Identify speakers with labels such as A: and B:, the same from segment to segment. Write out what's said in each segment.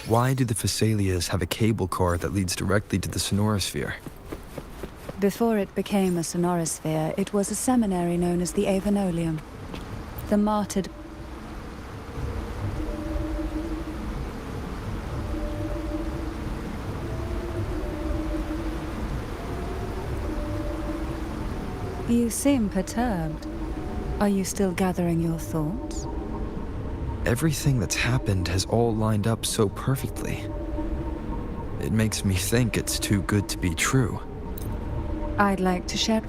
A: Why do the Phassalias have a cable car that leads directly to the sonorosphere?
B: Before it became a sonorosphere, it was a seminary known as the Avenolium. The martyred... You seem perturbed. Are you still gathering your thoughts?
A: Everything that's happened has all lined up so perfectly. It makes me think it's too good to be true.
B: I'd like to share...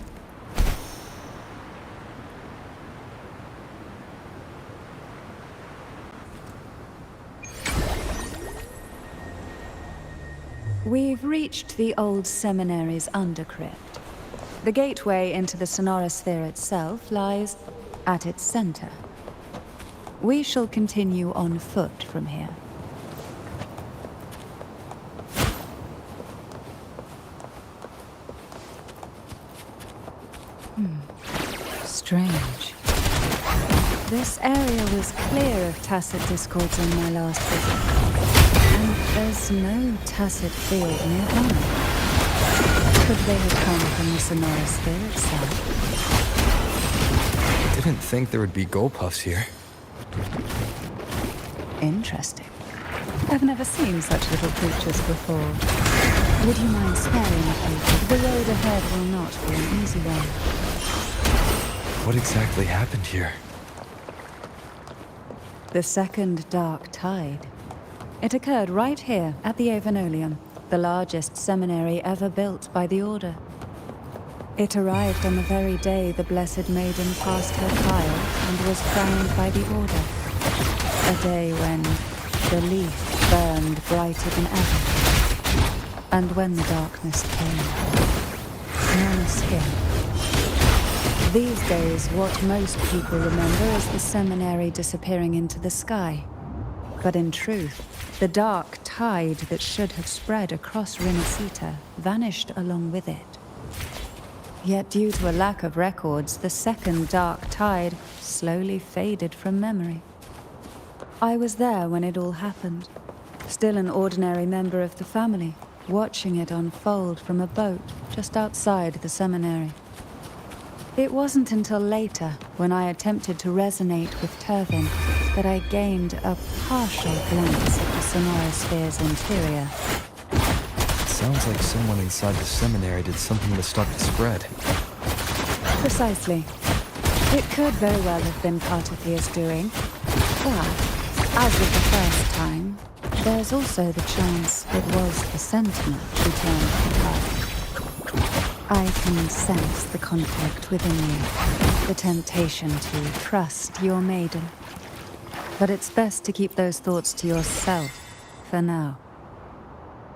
B: We've reached the old seminary's undercrypt. The gateway into the sonorosphere itself lies at its center. We shall continue on foot from here. Strange. This area was clear of tacit discords on my last visit. And there's no tacit field nearby. Could they have come from the sonorosphere itself?
A: I didn't think there would be Gulpuffs here.
B: Interesting. I've never seen such little creatures before. Would you mind sparing me, please? The road ahead will not be an easy one.
A: What exactly happened here?
B: The second dark tide. It occurred right here at the Avenolium, the largest seminary ever built by the Order. It arrived on the very day the Blessed Maiden passed her trial and was crowned by the Order. A day when the leaf burned brighter than ever. And when the darkness came, none escaped. These days, what most people remember is the seminary disappearing into the sky. But in truth, the dark tide that should have spread across Rinascita vanished along with it. Yet due to a lack of records, the second dark tide slowly faded from memory. I was there when it all happened, still an ordinary member of the family, watching it unfold from a boat just outside the seminary. It wasn't until later, when I attempted to resonate with Turvin, that I gained a partial glimpse of the sonorosphere's interior.
A: It sounds like someone inside the seminary did something to stop the spread.
B: Precisely. It could very well have been Cartophia's doing. But, as with the first time, there's also the chance it was the Sentinel who turned the tide. I can sense the conflict within you, the temptation to trust your maiden. But it's best to keep those thoughts to yourself, for now.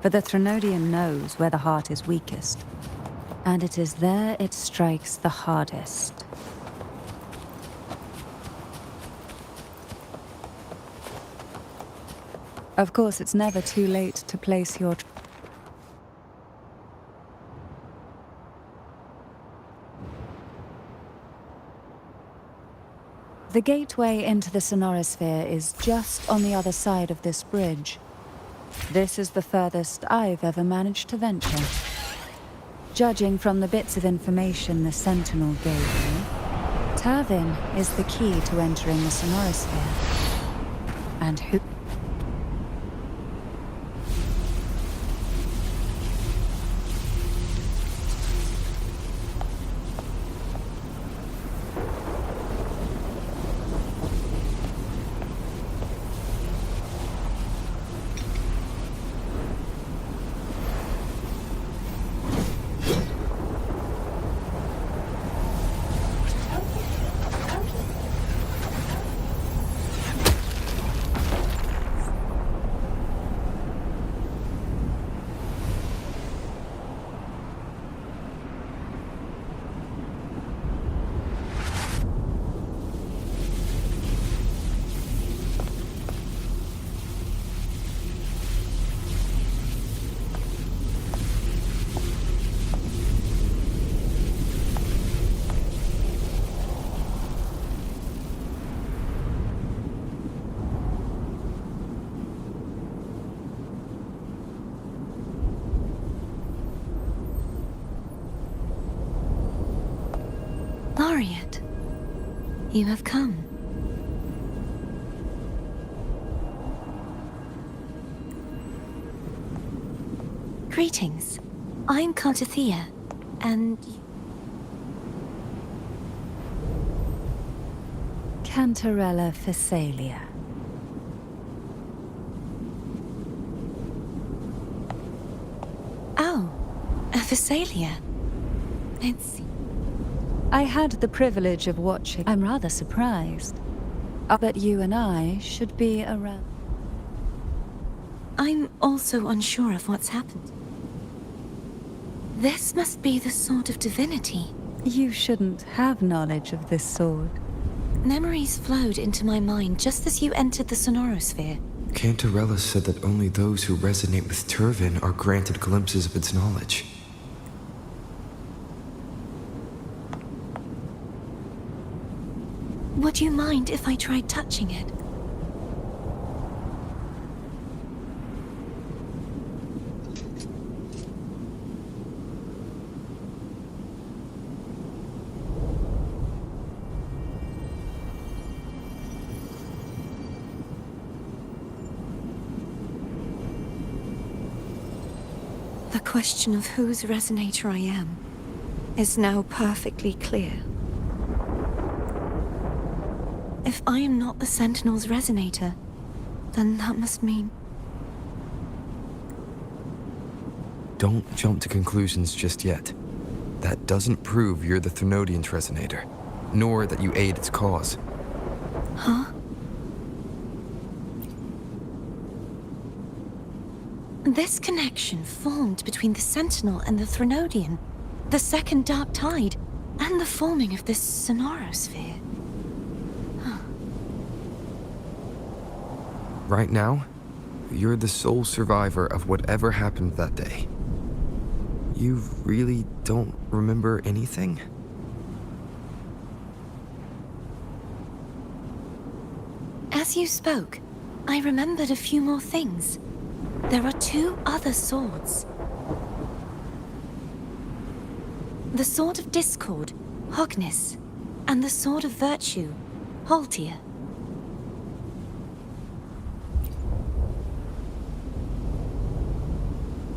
B: For the Threnodian knows where the heart is weakest, and it is there it strikes the hardest. Of course, it's never too late to place your... The gateway into the sonorosphere is just on the other side of this bridge. This is the furthest I've ever managed to venture. Judging from the bits of information the Sentinel gave me, Turvin is the key to entering the sonorosphere. And who...
C: Chariot, you have come. Greetings. I'm Cartithia, and...
B: Cantarella Phasalia.
C: Oh, a Phasalia.
B: I had the privilege of watching. I'm rather surprised. But you and I should be around.
C: I'm also unsure of what's happened. This must be the Sword of Divinity.
B: You shouldn't have knowledge of this sword.
C: Memories flowed into my mind just as you entered the Sonorosphere.
A: Cantarella said that only those who resonate with Turvin are granted glimpses of its knowledge.
C: Would you mind if I tried touching it? The question of whose resonator I am is now perfectly clear. If I am not the Sentinel's resonator, then that must mean...
A: Don't jump to conclusions just yet. That doesn't prove you're the Thenodian's resonator, nor that you aid its cause.
C: Huh? This connection formed between the Sentinel and the Thenodian, the second Dark Tide, and the forming of this Sonorosphere.
A: Right now, you're the sole survivor of whatever happened that day. You really don't remember anything?
C: As you spoke, I remembered a few more things. There are two other swords. The Sword of Discord, Hognis, and the Sword of Virtue, Haltia.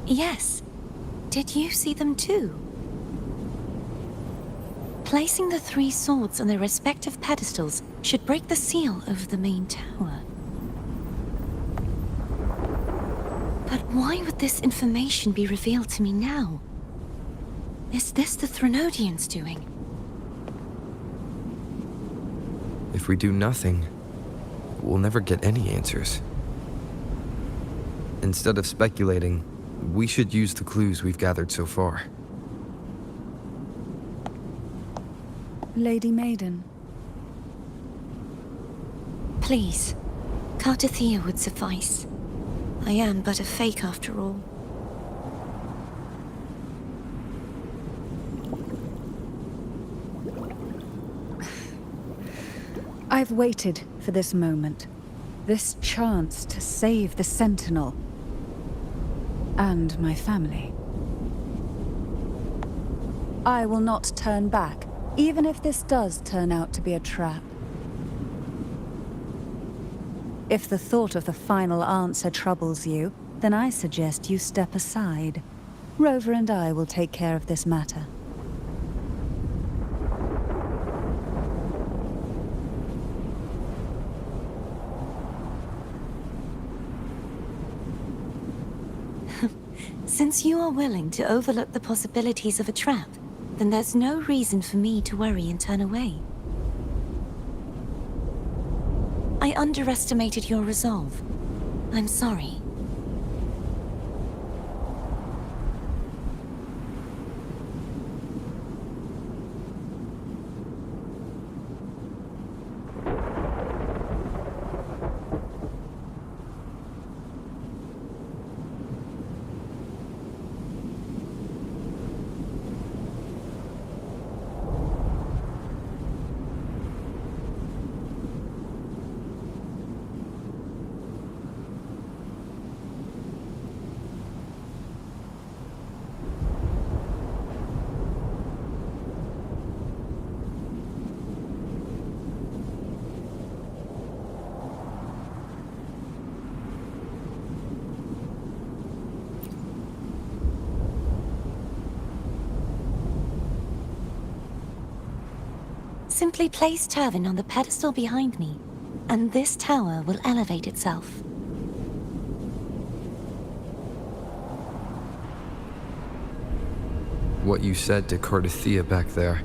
C: Yes. Did you see them too? Placing the three swords on their respective pedestals should break the seal over the main tower. But why would this information be revealed to me now? Is this the Thenodian's doing?
A: If we do nothing, we'll never get any answers. Instead of speculating, we should use the clues we've gathered so far.
B: Lady Maiden.
C: Please, Cartithia would suffice. I am but a fake after all.
B: I've waited for this moment. This chance to save the Sentinel. And my family. I will not turn back, even if this does turn out to be a trap. If the thought of the final answer troubles you, then I suggest you step aside. Rover and I will take care of this matter.
C: Since you are willing to overlook the possibilities of a trap, then there's no reason for me to worry and turn away. I underestimated your resolve. I'm sorry. simply place Turvin on the pedestal behind me, and this tower will elevate itself.
A: What you said to Cardathia back there.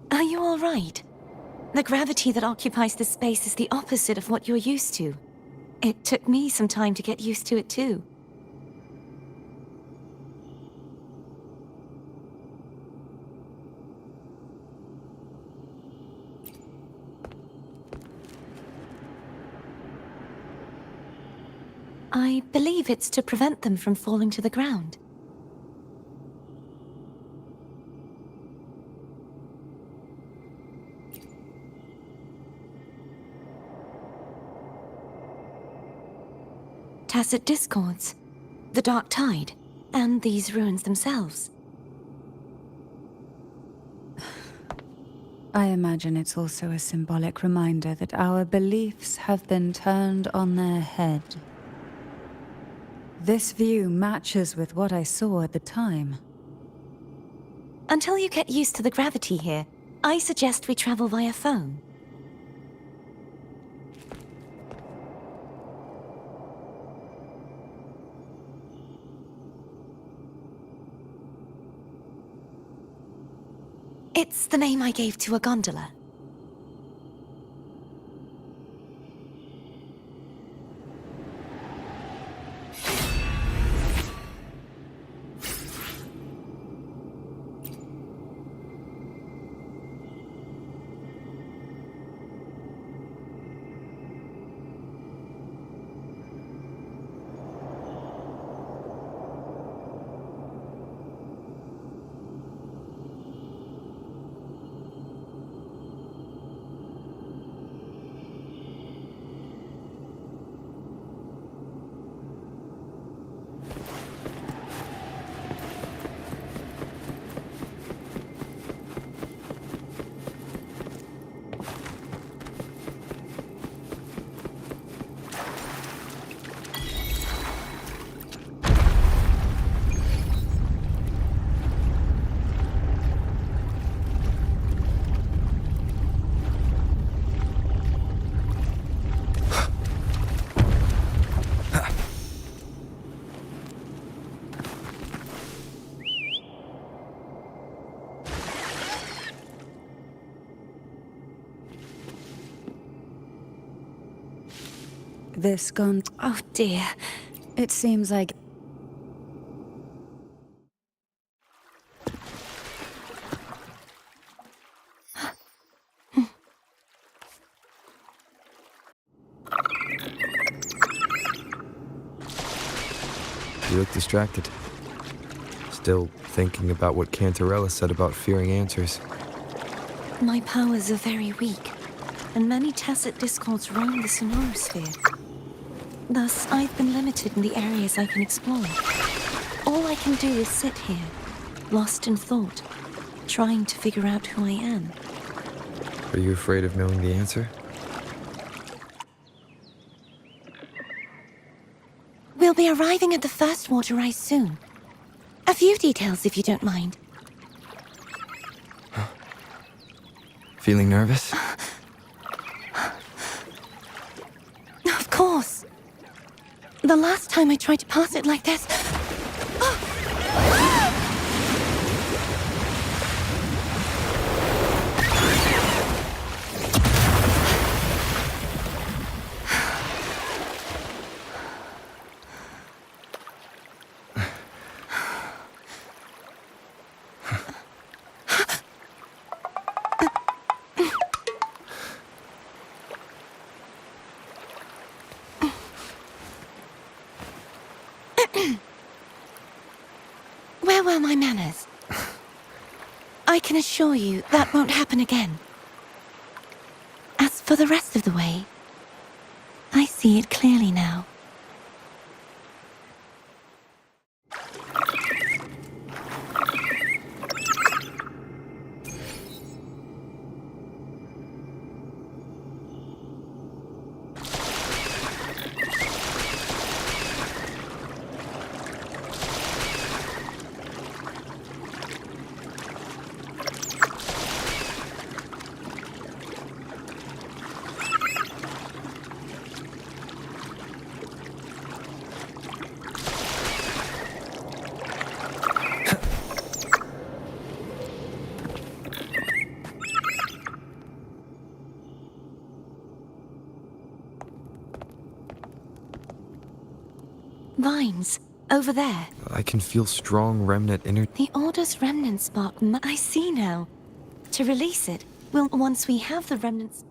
C: Are you all right? The gravity that occupies this space is the opposite of what you're used to. It took me some time to get used to it too. I believe it's to prevent them from falling to the ground. Tacit discords, the dark tide, and these ruins themselves.
B: I imagine it's also a symbolic reminder that our beliefs have been turned on their head. This view matches with what I saw at the time.
C: Until you get used to the gravity here, I suggest we travel via phone. It's the name I gave to a gondola.
B: This gone.
C: Oh dear.
B: It seems like.
A: You look distracted. Still thinking about what Cantarella said about fearing answers.
C: My powers are very weak, and many tacit discords roam the sonorosphere. Thus, I've been limited in the areas I can explore. All I can do is sit here, lost in thought, trying to figure out who I am.
A: Are you afraid of knowing the answer?
C: We'll be arriving at the first water rise soon. A few details, if you don't mind.
A: Feeling nervous?
C: Of course. The last time I tried to pass it like this... Where were my manners? I can assure you that won't happen again. As for the rest of the way, I see it clearly now. Vines, over there.
A: I can feel strong remnant energy.
C: The Order's remnant spark. I see now. To release it, once we have the remnants...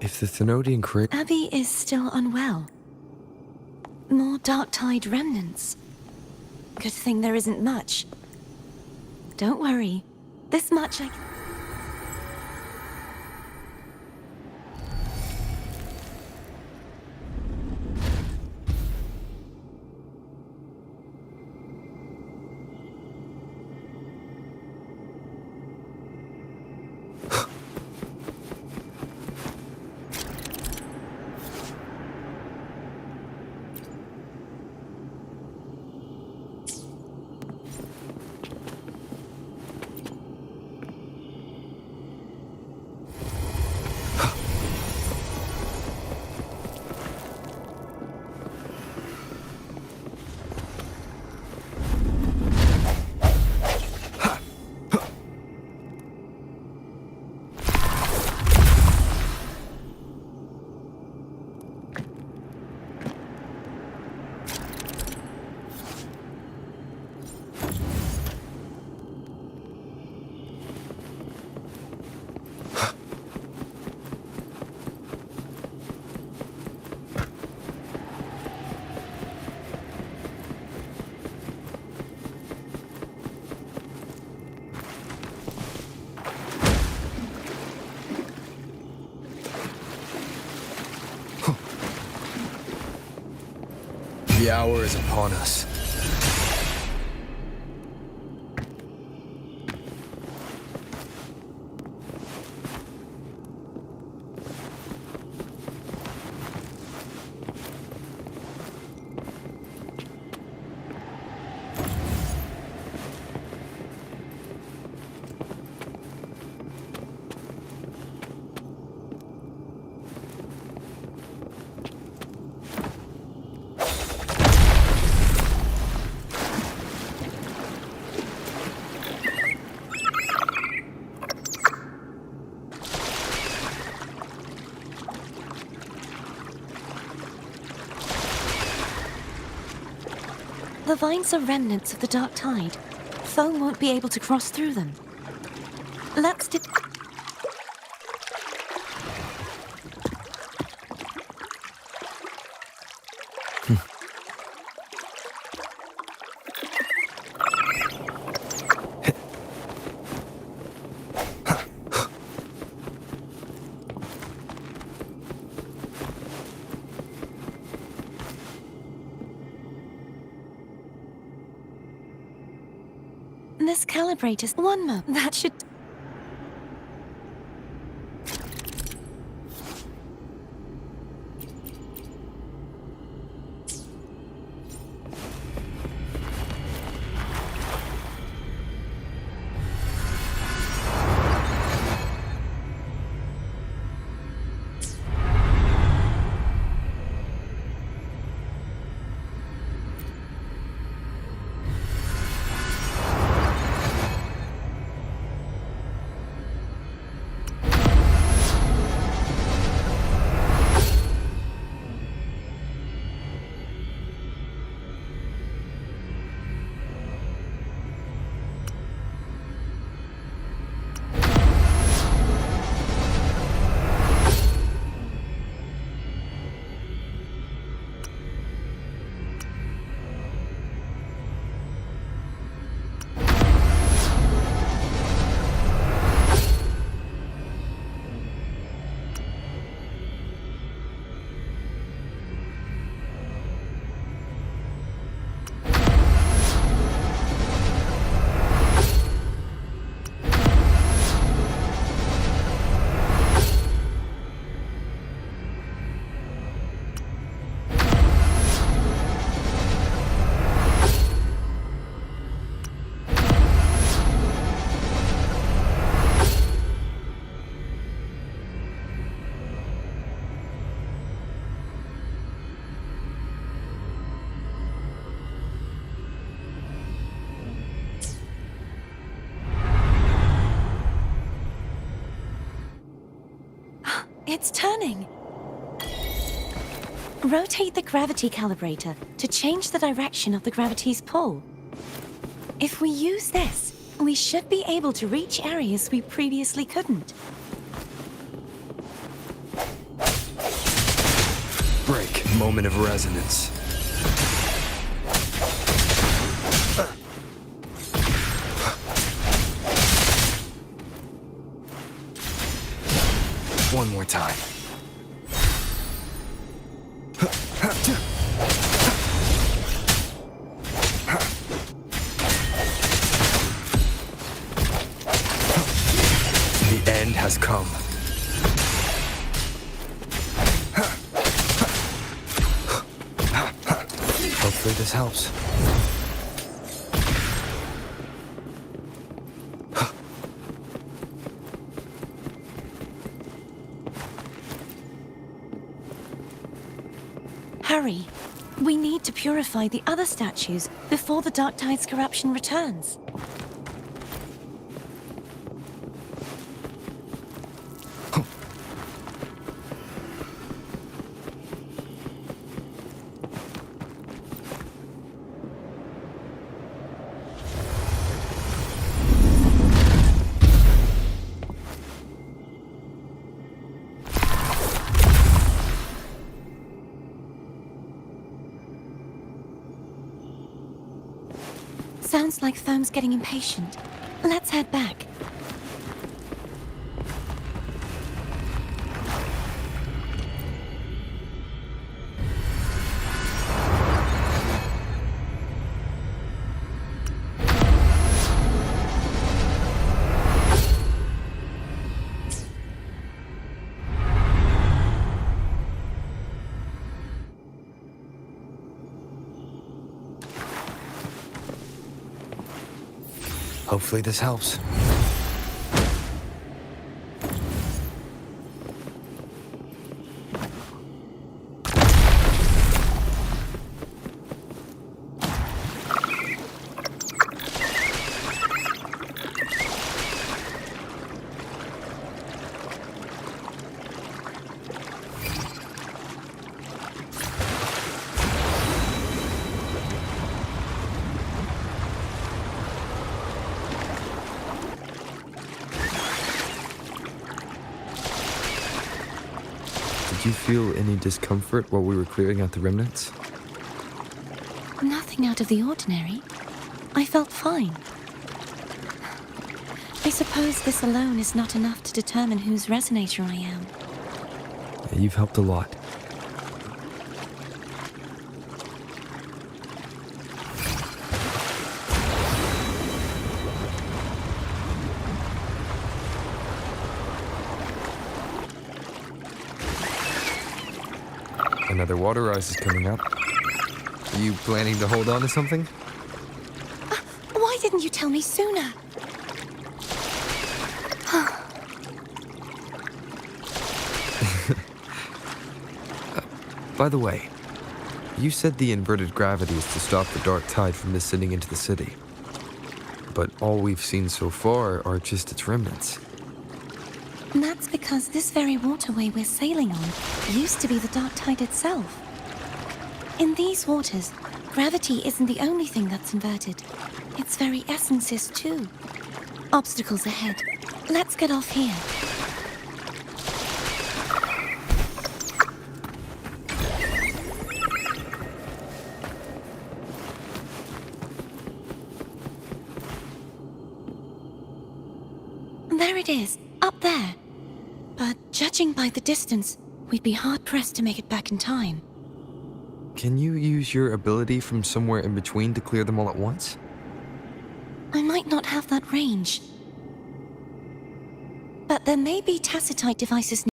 A: If the Thenodian Crier...
C: Abby is still unwell. More Dark-Tide remnants. Good thing there isn't much. Don't worry. This much I can...
A: The hour is upon us.
C: The vines are remnants of the Dark Tide. Foe won't be able to cross through them. Let's This calibrator's one mo. That should... It's turning. Rotate the gravity calibrator to change the direction of the gravity's pull. If we use this, we should be able to reach areas we previously couldn't.
A: Break. Moment of resonance. One more time. The end has come. Hopefully this helps.
C: Hurry. We need to purify the other statues before the Dark Tide's corruption returns. Sounds like Foam's getting impatient. Let's head back.
A: Hopefully this helps. Did you feel any discomfort while we were clearing out the remnants?
C: Nothing out of the ordinary. I felt fine. I suppose this alone is not enough to determine whose resonator I am.
A: You've helped a lot. Another water rise is coming up. Are you planning to hold on to something?
C: Why didn't you tell me sooner?
A: By the way, you said the inverted gravity is to stop the dark tide from descending into the city. But all we've seen so far are just its remnants.
C: And that's because this very waterway we're sailing on used to be the Dark Tide itself. In these waters, gravity isn't the only thing that's inverted. Its very essence is too. Obstacles ahead. Let's get off here. There it is, up there. But judging by the distance, we'd be hard-pressed to make it back in time.
A: Can you use your ability from somewhere in between to clear them all at once?
C: I might not have that range. But there may be tacitite devices